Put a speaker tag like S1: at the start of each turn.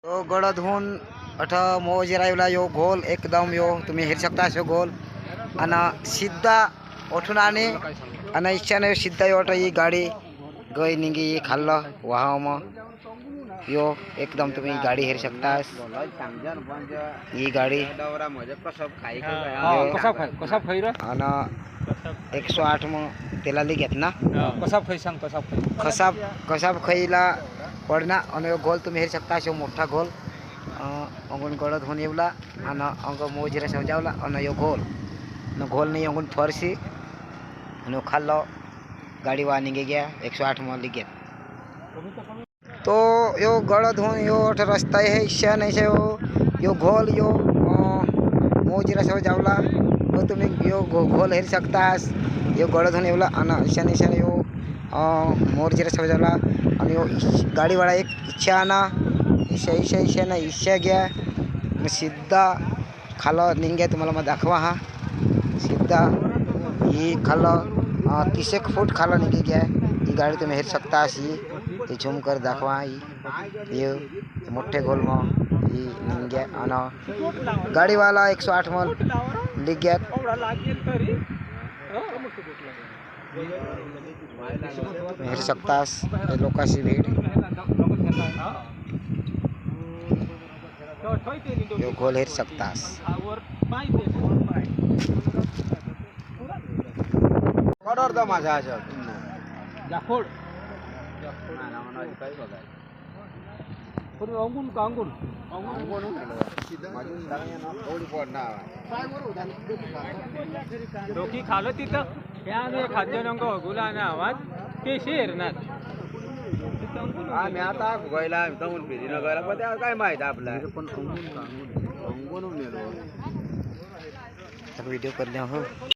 S1: तो गडद होऊन अठ मोजी राहिला यो गोल एकदम यो तुम्ही हेर शकता यो गोल आणि सिद्धा उठून आणि इच्छाने सिद्धा यो ही गाडी गई निघी खाल्लं वाह मग यो एकदम तुम्ही गाडी हेर शकता ही गाडी आणि 108 मग त्याला घेत ना कसाब खईला पडना आणि गोल तुम्ही हेर शकता अशो मोठा गोल अंगून गडद होऊन येवला आणि अंग मोजीरा सजावला आणि यो गोल नाही अंगून फरसी आणि खाल्लो गाडी वा निघे गया 108 में लिगेत तो यो गडद होऊन यो रस्ता है इच्छा नहीं से यो गोल यो मोजीरा सजावला हो तुम्ही यो गोल हेर सकता यो गडद होऊन येवला आणि ईशान यो मोरजीरा सजावला आणि यो गाडीवाला एक इच्छा ना इच्छा गया सिद्धा खालो निघे तुम्हाला मग दाखवा हा सिद्धा ही खालो 30 फूट खालो निघे गया ही गाडी तुम्ही हेर सकता ही झूम कर दाखवा ही मोठे गोल में ही निघे आणि गाडीवाला 108 में लिख गया हेर सकतास लोकांची भीड़ यो गोल हेर सकतास कडर द माझा आज जाफोड
S2: डोकी खालो तिथं त्याने खाद्यनंग गुला ना आवाज ते शेर ना
S1: आम्ही आता गोयला जाऊन फिरी नगरला पण त्या काय माहित आपला व्हिडिओ करले हो